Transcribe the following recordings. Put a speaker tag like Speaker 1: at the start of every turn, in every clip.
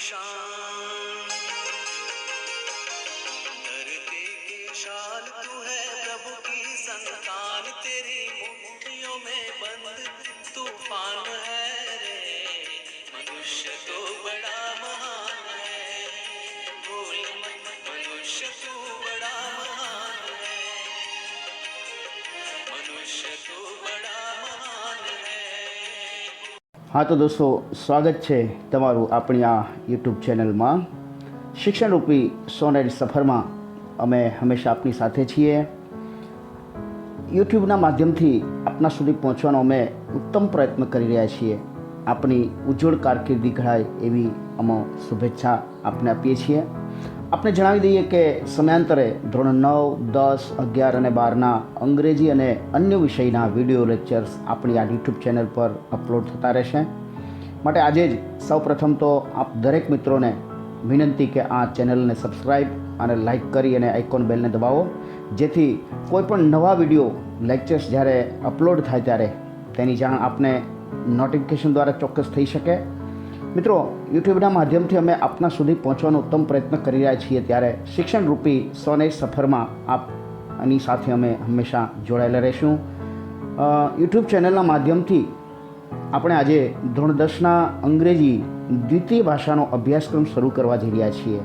Speaker 1: शान, धरती की शान तू है, प्रभु की संतान, तेरी मुट्ठियों में बंद तूफान है रे। मनुष्य तो बड़ा महान है, भूल मत मनुष्य तू बड़ा महान है, मनुष्य तू बड़ा महान है।
Speaker 2: हाँ तो दोस्तों स्वागत है तमारू अपनी आ यूट्यूब चैनल में शिक्षण रूपी सोनेरी सफर में अमे हमेशा अपनी साथे छीए। यूट्यूबना माध्यम थी अपना सुधी पहुँचવાનો अमे उत्तम प्रयत्न करी रह्या छीए। अपनी उज्जवल कारकिर्दी घड़ाय एवी अमो शुभेच्छा आपने आपीए छीए। आपने जणावी दईए के समयांतरे धोरण 9, 10, 11 અને 12 अंग्रेजी और अन्य विषयना विडियो लेक्चर्स अपनी आ यूट्यूब चैनल पर अपलोड थता रहेशे। माटे आजे ज सौप्रथम तो आप दरेक मित्रों ने विनंती के आ चैनल ने सब्सक्राइब और लाइक करी अने आइकॉन बेल ने दबावो, जेथी कोईपण नवा विडियो लेक्चर्स જ્યારે अपलोड थाय त्यारे तेनी जाण आपने नोटिफिकेशन द्वारा चोक्कस थई शके। मित्रों यूट्यूबना माध्यमथी अमे आपना सुधी पहोंचવાનો उत्तम प्रयत्न करी रह्या छीए, त्यारे शिक्षण रूपी सोनेरी सफरमां आपनी साथे अमे हमेशा जोड़ाયેલા रहीशुं। यूट्यूब चेनलना माध्यमथी આપણે આજે ધોરણ 10ના અંગ્રેજી દ્વિતીય ભાષાનો અભ્યાસક્રમ શરૂ કરવા જઈ રહ્યા છીએ।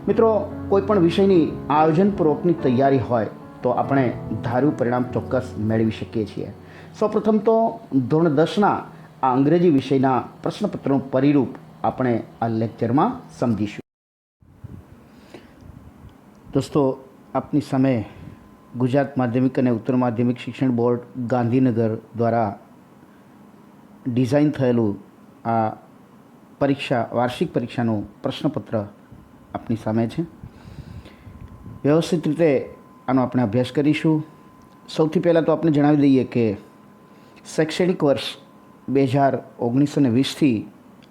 Speaker 2: મિત્રો કોઈપણ વિષયની આયોજનપૂર્વકની તૈયારી હોય તો આપણે ધાર્યું પરિણામ ચોક્કસ મેળવી શકીએ છીએ। સૌપ્રથમ તો ધોરણ 10ના આ અંગ્રેજી વિષયના પ્રશ્નપત્રનું પરિરૂપ આપણે આ લેક્ચરમાં સમજીશું। દોસ્તો આપની સામે ગુજરાત માધ્યમિક અને ઉત્તર માધ્યમિક શિક્ષણ બોર્ડ ગાંધીનગર દ્વારા डिजाइन थयेलू आ परीक्षा वार्षिक परीक्षाનું प्रश्नपत्र अपनी सामे छे। व्यवस्थित रीते आनो आपणे अभ्यास करीशुं। सौथी पहला तो आपने जणावी दईए के शैक्षणिक वर्ष 2019 અને 20 थी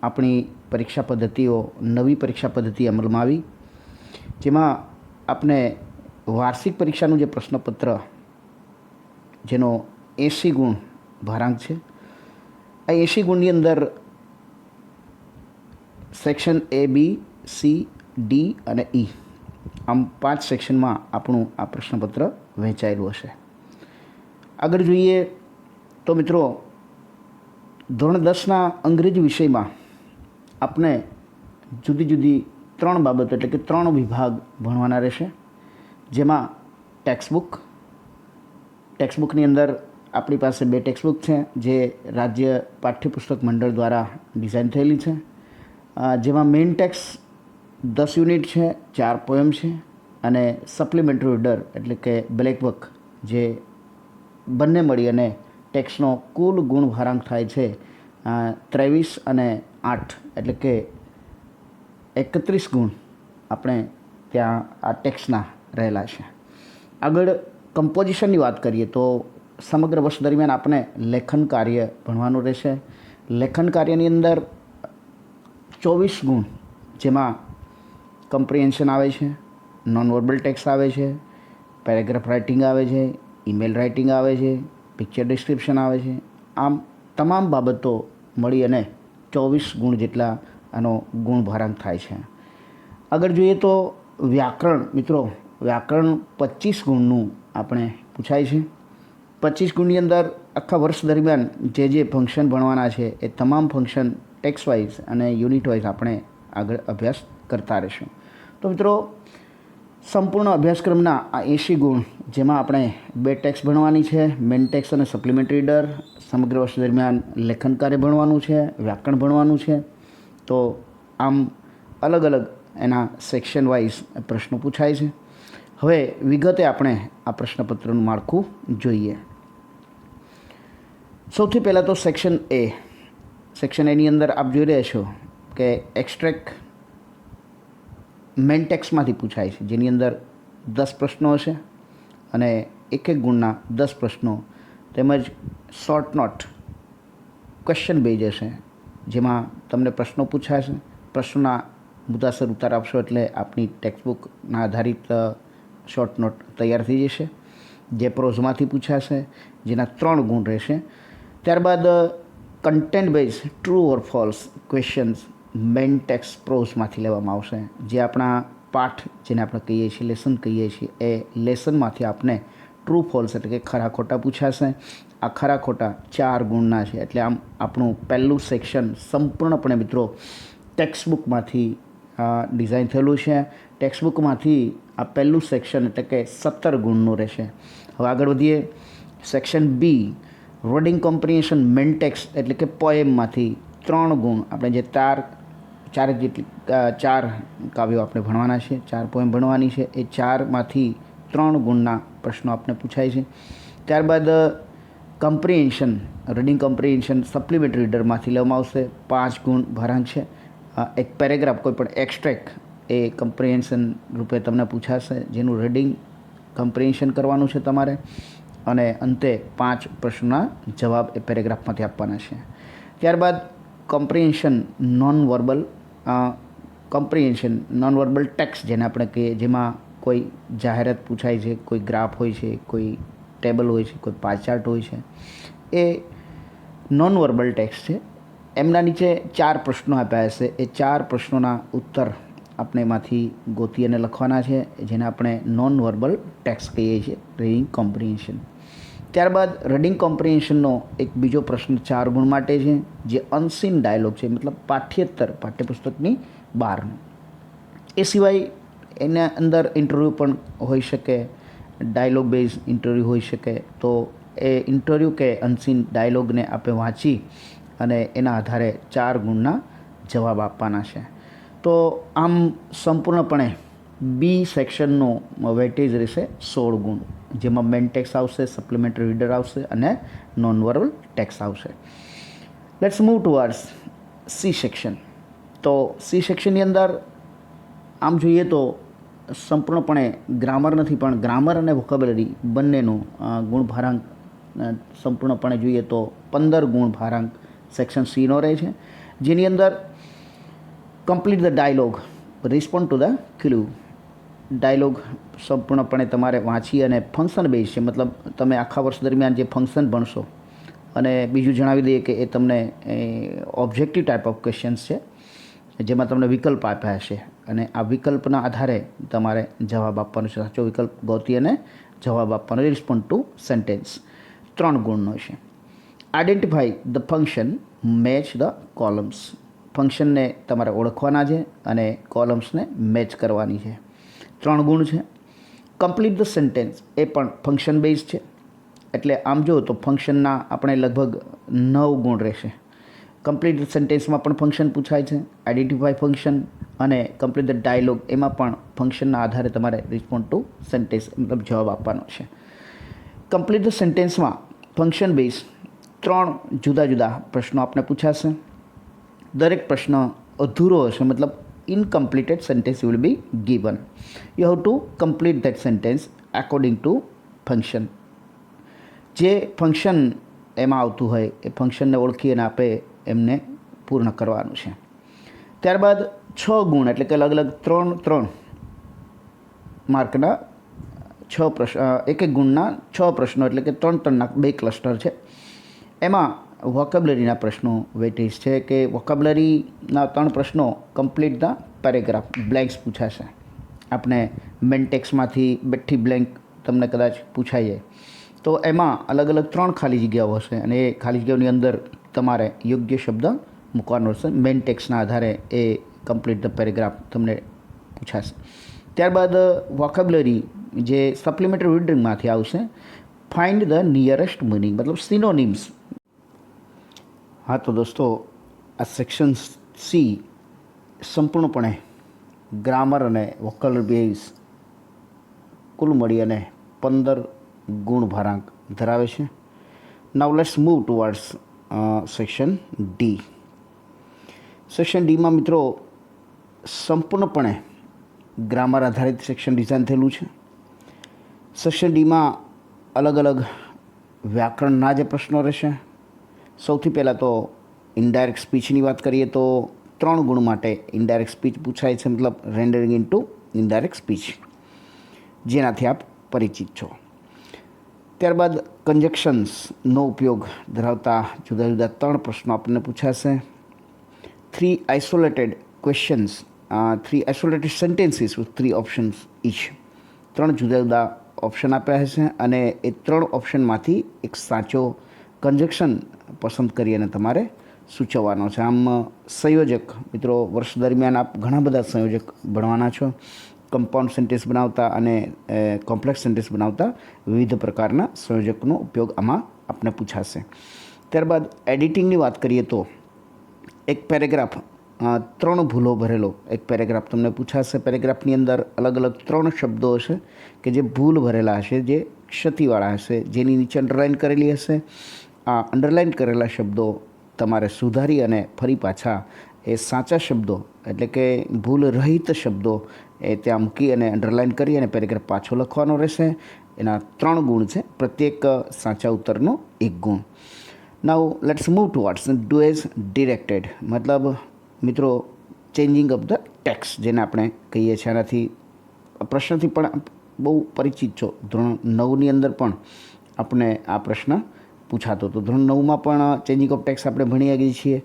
Speaker 2: अपनी परीक्षा पद्धतिओ नवी परीक्षा पद्धति अमल में आवी, जेमां आपने वार्षिक परीक्षानुं जे प्रश्नपत्र जेनो 80 गुण भारांक छे, आ 80 गुणनी अंदर section A, B, C, D और ई आम 5 सेक्शन में आपणुं आ प्रश्नपत्र वहेंचायेलुं हशे। आगळ जोईए तो मित्रों धोरण 10ना अंग्रेजी विषय में आपने जुदी जुदी 3 बाबत एटले के 3 विभाग भणवाना रहेशे, जेमां टेक्स्टबुकनी अंदर अपनी पास 2 टेक्स्टबुक है जे राज्य पाठ्यपुस्तक मंडल द्वारा डिजाइन थयेली है, जेमां मेन टेक्स्ट 10 यूनिट है, 4 पोएम है और सप्लिमेंटरी रीडर एटले के ब्लेक बुक जे बंने मळी अने टेक्स्टनो कुल गुण भारांक थाय छे 23 અને 8 एटले के 31 गुण अपने त्यां आ टेक्स्टना रहेला छे। आगळ कम्पोजिशननी वात करीए तो समग्र वर्ष दरमियान आपने लेखन कार्य भणवानुं रहेशे। लेखन कार्यनी अंदर 24 गुण, जेमां कम्प्रिहेन्शन आवे छे, नॉन वर्बल टेक्स्ट आवे छे, पेरेग्राफ राइटिंग आवे छे, ईमेल राइटिंग आवे छे, पिक्चर डिस्क्रिप्शन आवे छे। आम तमाम बाबतो मळी अने 24 गुण जेटला आनो गुण भारांक थाय छे। आगळ जोईए तो व्याकरण, मित्रों व्याकरण 25 गुणनुं आपणे पूछाय छे। 25 गुणनी अंदर आखा वर्ष दरमियान जे फंक्शन भणवाना है ए तमाम फंक्शन टेक्स्ट वाइज और यूनिट वाइज अपने आगे अभ्यास करता रहीशुं। तो मित्रों संपूर्ण अभ्यासक्रमना आ 80 गुण, जेमां आपणे 2 टेक्स्ट भणवानी है, मेन टेक्स्ट और सप्लिमेंटरी रीडर, समग्र वर्ष दरमियान लेखन कार्य भणवानुं है, व्याकरण भणवानुं है। तो आम अलग अलग एना सेक्शन वाइज प्रश्नों पूछाय छे। हवे विगते आपणे आ प्रश्नपत्रनुं माळखुं जोईए। सौथी पहला तो सेक्शन ए नी अंदर आप जोई रह्या छो के एक्सट्रेक्ट मेन टेक्स्ट में पूछाय छे, जेनी अंदर 10 प्रश्नों हशे अने 1 गुणना 10 प्रश्नों तेमज शॉर्ट नोट क्वेश्चन बेज हशे, जेमां तमने प्रश्नों पूछाशे। प्रश्नोना मुद्दासर उत्तर आपशो एटले आपनी टेक्स्टबुकना आधारित शॉर्ट नोट तैयार थई जशे, जे प्रोजमांथी पूछाशे, जेना 3 गुण रहेशे। त्यारबाद कंटेंट बेज ट्रू और फॉल्स क्वेश्चन्स મેઇન ટેક્સ પ્રોઝમાંથી લેવામાં આવશે, જે આપણા પાઠ જેને આપણે કહીએ છીએ લેસન કહીએ છીએ એ લેસનમાંથી આપણે ટ્રુ ફોલ્સ એટલે કે ખરા ખોટા પૂછાશે. આ ખરા ખોટા 4 ગુણના છે. એટલે આમ આપણું પહેલું સેક્શન સંપૂર્ણપણે મિત્રો ટેક્સ્ટબુકમાંથી ડિઝાઇન થયેલું છે. ટેક્સ્ટબુકમાંથી આ પહેલું સેક્શન એટલે કે 17 ગુણનું રહેશે. હવે આગળ વધીએ. Section B reading comprehension main text એટલે કે પોએમમાંથી 3 ગુણ આપણે જે ચાર કાવ્યો આપણે ભણવાના છે, 4 પોએમ ભણવાની છે. એ 4માંથી 3 ગુણના પ્રશ્નો આપણે પૂછાય છે. ત્યારબાદ કમ્પ્રિહેન્શન રીડિંગ કોમ્પ્રિહેન્શન સપ્લિમેન્ટરી રીડરમાંથી લેવામાં આવશે. 5 ગુણ ભારાંક છે. એક પેરેગ્રાફ કોઈ પણ એક્સ્ટ્રેક્ટ એ કમ્પ્રિહેન્શન રૂપે તમને પૂછાશે, જેનું રીડિંગ કમ્પ્રિહેન્શન કરવાનું છે તમારે, અને અંતે 5 પ્રશ્નોના જવાબ એ પેરેગ્રાફમાંથી આપવાના છે. ત્યારબાદ કોમ્પ્રિહેન્શન નોન વર્બલ ટેક્સ્ટ જેને આપણે કહીએ, જેમાં કોઈ જાહેરાત પૂછાય છે, કોઈ ગ્રાફ હોય છે, કોઈ ટેબલ હોય છે, કોઈ પાર ચાર્ટ હોય છે, એ નોન વર્બલ ટેક્સ્ટ છે. એમના નીચે 4 પ્રશ્નો આપ્યા હશે. એ 4 પ્રશ્નોના ઉત્તર આપણે એમાંથી ગોતી અને લખવાના છે, જેને આપણે નોન વર્બલ ટેક્સ્ટ કહીએ છીએ, રીડિંગ કોમ્પ્રિહેન્શન. ત્યારબાદ રીડિંગ કોમ્પ્રિહેન્શનનો એક બીજો પ્રશ્ન 4 ગુણ માટે છે, જે અનસીન ડાયલોગ છે, મતલબ પાઠ્યપુસ્તકની બહારનો. એ સિવાય એના અંદર ઇન્ટરવ્યૂ પણ હોઈ શકે, ડાયલોગ બેઝ ઇન્ટરવ્યૂ હોઈ શકે. તો એ ઇન્ટરવ્યૂ કે અનસીન ડાયલોગને આપણે વાંચી અને એના આધારે 4 ગુણના જવાબ આપવાના છે. તો આમ સંપૂર્ણપણે બી સેક્શનનો વેટેજ રહેશે 16 ગુણ, જેમાં મેઇન ટેક્સ આવશે, સપ્લિમેન્ટરી રીડર આવશે અને નોન વર્બલ ટેક્સ આવશે. Let's move towards C section. તો સી સેક્શનની અંદર આમ જોઈએ તો સંપૂર્ણપણે ગ્રામર નથી, પણ ગ્રામર અને વોકેબ્યુલરી બંનેનું ગુણ ભારાંક સંપૂર્ણપણે જોઈએ તો 15 ગુણ ભારાંક સેક્શન સીનો રહે છે, જેની અંદર complete the dialogue, respond to the clue. Dialogue સંપૂર્ણપણે તમારે વાંચી અને ફંક્શન બેઝ છે, મતલબ તમે આખા વર્ષ દરમિયાન જે ફંક્શન ભણશો. અને બીજું જણાવી દઈએ કે એ તમને ઓબ્જેક્ટિવ ટાઈપ ઓફ ક્વેશ્ચન્સ છે, જેમાં તમને વિકલ્પ આપ્યા હશે અને આ વિકલ્પના આધારે તમારે જવાબ આપવાનો છે. સાચો વિકલ્પ ગોતી અને જવાબ આપવાનો. રિસ્પોન્ડ ટુ સેન્ટેન્સ 3 ગુણનો છે. Identify the function, match the columns. ફંક્શનને તમારે ઓળખવાના છે અને કોલમ્સને મેચ કરવાની છે. 3 ગુણ છે. કમ્પ્લીટ ધ સેન્ટેન્સ એ પણ ફંક્શન બેઝ છે, એટલે આમ જો તો ફંક્શનના આપણે લગભગ 9 ગુણ રહેશે. કમ્પ્લીટ ધ સેન્ટેન્સમાં પણ ફંક્શન પૂછાય છે. આઈડેન્ટિફાઈ ફંક્શન અને કમ્પ્લીટ ધ ડાયલોગ એમાં પણ ફંક્શનના આધારે તમારે રિસ્પોન્ડ ટુ સેન્ટેન્સ મતલબ જવાબ આપવાનો છે. કમ્પ્લીટ ધ સેન્ટેન્સમાં ફંક્શન બેઝ 3 જુદા જુદા પ્રશ્નો આપણે પૂછાશે. દરેક પ્રશ્ન અધૂરો હશે, મતલબ incompleted sentence will be given. You have to complete that sentence according to function. જે ફંક્શન એમાં આવતું હોય એ ફંક્શનને ઓળખી અને આપણે એમને પૂર્ણ કરવાનું છે. ત્યારબાદ 6 ગુણ એટલે કે અલગ અલગ 3 માર્કના 6 પ્રશ્ન, એક ગુણના 6 પ્રશ્નો એટલે કે 3 2 ક્લસ્ટર છે. એમાં વોકેબ્યુલરીના પ્રશ્નો વેટેજ છે કે વોકેબ્યુલરીના 3 પ્રશ્નો કમ્પ્લીટ ધ પેરેગ્રાફ, બ્લેન્ક્સ પૂછાશે. આપણે મેઇન ટેક્સ્ટમાંથી બેઠી બ્લેન્ક તમને કદાચ પૂછાઈ જાય તો એમાં અલગ અલગ 3 ખાલી જગ્યાઓ હશે અને એ ખાલી જગ્યાઓની અંદર તમારે યોગ્ય શબ્દ મૂકવાનો હશે. મેઇન ટેક્સ્ટના આધારે એ કમ્પ્લીટ ધ પેરેગ્રાફ તમને પૂછાશે. ત્યારબાદ વોકેબ્યુલરી જે સપ્લિમેન્ટરી રીડિંગમાંથી આવશે, ફાઇન્ડ ધ નિયરેસ્ટ મિનિંગ, મતલબ સિનોનિમ્સ. હા તો દોસ્તો, આ સેક્શન સી સંપૂર્ણપણે ગ્રામર અને વોકેબ્યુલરી બેઝ કુલ મળી અને 15 ગુણ ભારાંક ધરાવે છે. Now let's move towards section D. સેક્શન ડીમાં મિત્રો સંપૂર્ણપણે ગ્રામર આધારિત સેક્શન ડિઝાઇન થયેલું છે. સેક્શન ડીમાં અલગ અલગ વ્યાકરણના જે પ્રશ્નો રહેશે. સૌથી પહેલાં તો ઇનડાયરેક્ટ સ્પીચની વાત કરીએ તો 3 ગુણ માટે ઇનડાયરેક્ટ સ્પીચ પૂછાય છે, મતલબ રેન્ડરિંગ ઇન્ટુ ઇનડાયરેક્ટ સ્પીચ, જેનાથી આપ પરિચિત છો. ત્યારબાદ કન્જક્શન્સનો ઉપયોગ ધરાવતા જુદા જુદા 3 પ્રશ્નો આપણને પૂછાશે. 3 isolated questions, 3 isolated sentences with 3 options each. 3 જુદા જુદા ઓપ્શન આપ્યા હશે અને એ 3 ઓપ્શનમાંથી એક સાચો કન્જક્શન પસંદ કરી અને તમારે સૂચવવાનો છે. આમ સંયોજક મિત્રો, વર્ષ દરમિયાન આપ ઘણા બધા સંયોજક ભણવાના છો. કમ્પાઉન્ડ સેન્ટેન્સ બનાવતા અને કોમ્પ્લેક્સ સેન્ટેન્સ બનાવતા વિવિધ પ્રકારના સંયોજકનો ઉપયોગ આમાં આપને પૂછાશે. ત્યારબાદ એડિટિંગની વાત કરીએ તો એક પેરેગ્રાફ 3 ભૂલો ભરેલો એક પેરેગ્રાફ તમને પૂછાશે. પેરેગ્રાફની અંદર અલગ અલગ 3 શબ્દો હશે કે જે ભૂલ ભરેલા હશે, જે ક્ષતિવાળા હશે, જેની નીચે અંડરલાઇન કરેલી હશે. આ અંડરલાઇન કરેલા શબ્દો તમારે સુધારી અને ફરી પાછા એ સાચા શબ્દો એટલે કે ભૂલ રહિત શબ્દો એ ત્યાં મૂકી અને અંડરલાઇન કરી અને પેરેગ્રાફ પાછો લખવાનો રહેશે. એના 3 ગુણ છે, પ્રત્યેક સાચા ઉત્તરનો 1 ગુણ. Now let's move towards do as directed, મતલબ મિત્રો ચેન્જિંગ ઓફ ધ ટેક્સ જેને આપણે કહીએ છીએ. આનાથી પ્રશ્નથી પણ બહુ પરિચિત છો. ધોરણ 9ની અંદર પણ આપણે આ પ્રશ્ન પૂછાતો હતો. ધોરણ 9માં પણ ચેન્જિંગ ઓફ ટેક્સ આપણે ભણી આવીએ છીએ.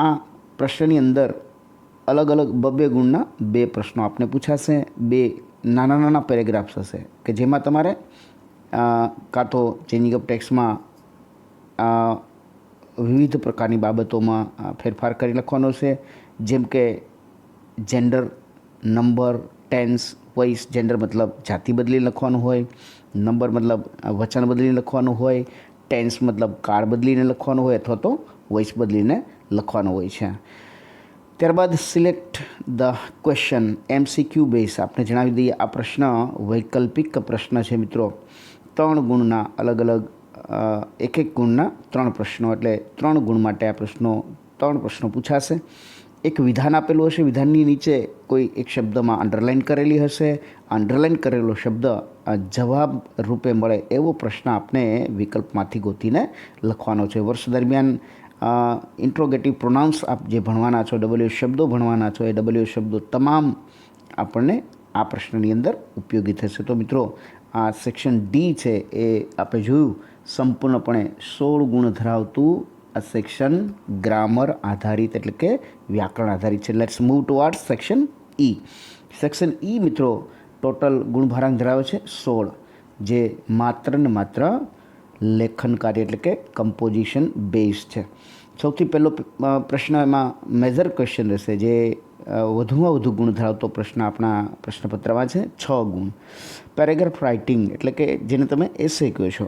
Speaker 2: આ પ્રશ્નની અંદર અલગ અલગ 2 ગુણના 2 પ્રશ્નો આપને પૂછાશે. 2 નાના નાના પેરેગ્રાફ્સ હશે કે જેમાં તમારે કાં તો ચેન્જિંગ ઓફ ટેક્સમાં વિવિધ પ્રકારની બાબતોમાં ફેરફાર કરી લખવાનો છે, જેમ કે gender, number, tense, voice. Gender મતલબ જાતિ બદલીને લખવાનું હોય, નંબર મતલબ વચન બદલીને લખવાનું હોય, ટેન્સ મતલબ કાળ બદલીને લખવાનું હોય અથવા તો વોઇસ બદલીને લખવાનો હોય છે. ત્યારબાદ select the question, MCQ base. આપણે જણાવી દઈએ આ પ્રશ્ન વૈકલ્પિક પ્રશ્ન છે મિત્રો. 3 ગુણના અલગ અલગ 1 ગુણના 3 પ્રશ્નો, એટલે 3 ગુણ માટે આ પ્રશ્નો 3 પ્રશ્નો પૂછાશે. એક વિધાન આપેલું હશે, વિધાનની નીચે કોઈ એક શબ્દમાં અંડરલાઇન કરેલી હશે. અંડરલાઇન કરેલો શબ્દ જવાબ રૂપે મળે એવો પ્રશ્ન આપણે વિકલ્પમાંથી ગોતીને લખવાનો છે. વર્ષ દરમિયાન ઇન્ટ્રોગેટિવ પ્રોનાઉન્સ આપ જે ભણવાના છો, W શબ્દો ભણવાના છો, એ W શબ્દો તમામ આપણને આ પ્રશ્નની અંદર ઉપયોગી થશે. તો મિત્રો આ સેક્શન ડી છે એ આપણે જોયું સંપૂર્ણપણે 16 ગુણ ધરાવતું આ સેક્શન ગ્રામર આધારિત એટલે કે વ્યાકરણ આધારિત છે. Let's move towards section E. Section E મિત્રો ટોટલ ગુણભારાંક ધરાવે છે 16, જે માત્ર ને માત્ર લેખન કાર્ય એટલે કે કમ્પોઝિશન બેઝ છે. સૌથી પહેલો પ્રશ્ન એમાં મેજર ક્વેશ્ચન રહેશે, જે વધુમાં વધુ ગુણ ધરાવતો પ્રશ્ન આપણા પ્રશ્નપત્રમાં છે, 6 ગુણ. પેરેગ્રાફ રાઇટિંગ એટલે કે જેને તમે એસે કહો છો.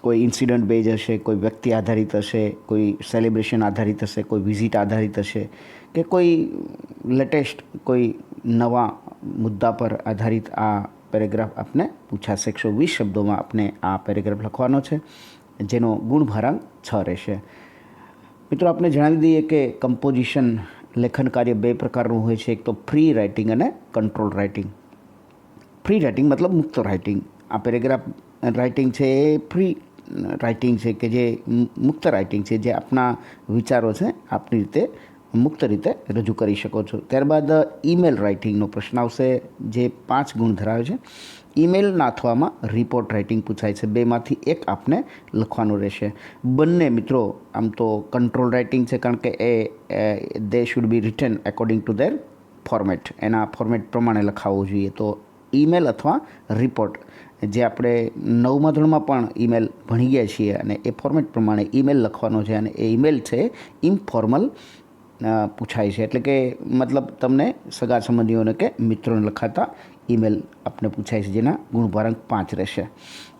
Speaker 2: કોઈ ઇન્સિડન્ટ બેઝ હશે, કોઈ વ્યક્તિ આધારિત હશે, કોઈ સેલિબ્રેશન આધારિત હશે, કોઈ વિઝિટ આધારિત હશે, કે કોઈ લેટેસ્ટ કોઈ નવા મુદ્દા પર આધારિત આ પેરેગ્રાફ આપને પૂછાશે. 120 શબ્દોમાં આપણે આ પેરેગ્રાફ લખવાનો છે, જેનો ગુણભારાંક 6 રહેશે. મિત્રો આપણે જણાવી દઈએ કે કમ્પોઝિશન લેખન કાર્ય 2 પ્રકારનું હોય છે. એક તો ફ્રી રાઇટિંગ અને કંટ્રોલ રાઇટિંગ. ફ્રી રાઇટિંગ મતલબ મુક્ત રાઇટિંગ. આ પેરેગ્રાફ રાઇટિંગ છે એ ફ્રી રાઇટિંગ છે કે જે મુક્ત રાઇટિંગ છે, જે આપના વિચારો છે આપની રીતે મુક્ત રીતે રજૂ કરી શકો છો. ત્યારબાદ ઈમેલ રાઇટિંગનો પ્રશ્ન આવશે, જે 5 ગુણ ધરાવે છે. ઈમેલ નાથવામાં રિપોર્ટ રાઇટિંગ પૂછાય છે. 2માંથી 1 આપને લખવાનું રહેશે. બંને મિત્રો આમ તો કંટ્રોલ રાઇટિંગ છે, કારણ કે they should be return according to there format. એના ફોર્મેટ પ્રમાણે લખાવવું જોઈએ. તો ઈમેલ અથવા રિપોર્ટ, જે આપણે 9મા ધોરણમાં પણ ઈમેલ ભણી ગયા છીએ, અને એ ફોર્મેટ પ્રમાણે ઈમેલ લખવાનો છે. અને એ ઈમેલ છે ઇન્ફોર્મલ પૂછાય છે, એટલે કે મતલબ તમને સગા સંબંધીઓને કે મિત્રોને લખાતા ઈમેલ આપને પૂછાય છે, જેના ગુણભારાંક 5 રહેશે.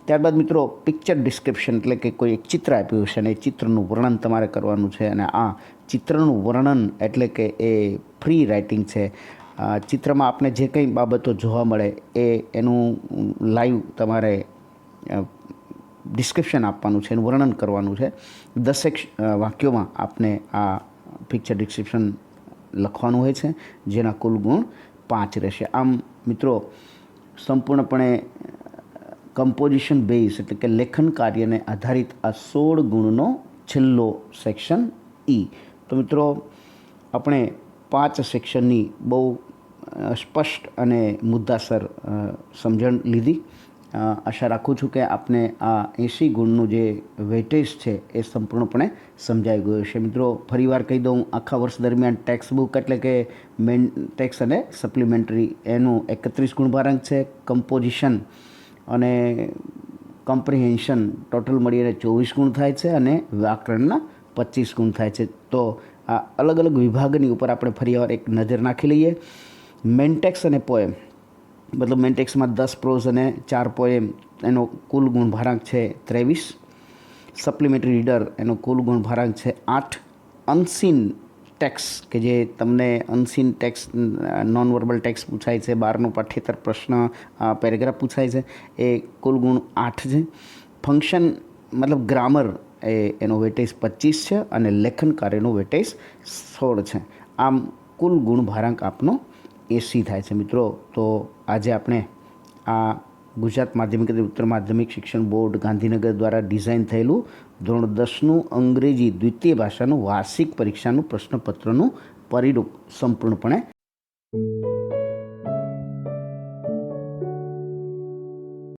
Speaker 2: ત્યારબાદ મિત્રો પિક્ચર ડિસ્ક્રિપ્શન એટલે કે કોઈ એક ચિત્ર આપ્યું છે અને એ ચિત્રનું વર્ણન તમારે કરવાનું છે. અને આ ચિત્રનું વર્ણન એટલે કે એ ફ્રી રાઇટિંગ છે. ચિત્રમાં આપને જે કંઈ બાબતો જોવા મળે એનું લાઈવ તમારે ડિસ્ક્રિપ્શન આપવાનું છે, એનું વર્ણન કરવાનું છે. 10 વાક્યોમાં આપને આ પિક્ચર ડિસ્ક્રિપ્શન લખવાનું હોય છે, જેના કુલ ગુણ 5 રહેશે. આમ મિત્રો સંપૂર્ણપણે કમ્પોઝિશન બેઝ એટલે કે લેખન કાર્યને આધારિત આ 16 ગુણનો છેલ્લો સેક્શન ઈ. તો મિત્રો આપણે 5 સેક્શનની બહુ સ્પષ્ટ અને મુદ્દાસર સમજણ લીધી. આશા રાખું છું કે આપને આ 80 ગુણનું જે વેટેજ છે એ સંપૂર્ણપણે સમજાઈ ગયું છે. મિત્રો ફરીવાર કહી દઉં, આખા વર્ષ દરમિયાન ટેક્સ્ટ બુક એટલે કે મેઇન ટેક્સ અને સપ્લિમેન્ટરી એનું 31 ગુણ ભારાંક છે. કમ્પોઝિશન અને કોમ્પ્રિહેન્શન ટોટલ મળીને 24 ગુણ થાય છે અને વ્યાકરણના 25 ગુણ થાય છે. તો આ અલગ અલગ વિભાગની ઉપર આપણે ફરીવાર એક નજર નાખી લઈએ. મેઇન ટેક્સ અને પોએમ, મતલબ મેઇન ટેક્સમાં 10 પ્રોઝ અને 4 પોએમ, એનો કુલ ગુણ ભારાંક છે 23. સપ્લિમેન્ટરી રીડર એનો કુલ ગુણ ભારાંક છે 8. અનસીન ટેક્સ કે જે તમને unseen tax non verbal tax પૂછાય છે, 12નું પાઠ્યેતર પ્રશ્ન પેરેગ્રાફ પૂછાય છે, એ કુલ ગુણ 8 છે. ફંક્શન મતલબ ગ્રામર એનો વેટેજ 25 છે અને લેખન કાર્યનો વેટેજ 16 છે. આમ કુલ ગુણ ભારાંક આપનો 80 થાય છે. મિત્રો તો આજે આપણે આ ગુજરાત માધ્યમિક અને ઉત્તર માધ્યમિક શિક્ષણ બોર્ડ ગાંધીનગર દ્વારા ડિઝાઇન થયેલું ધોરણ 10નું અંગ્રેજી દ્વિતીય ભાષાનું વાર્ષિક પરીક્ષાનું પ્રશ્નપત્રનું પરિરૂપ સંપૂર્ણપણે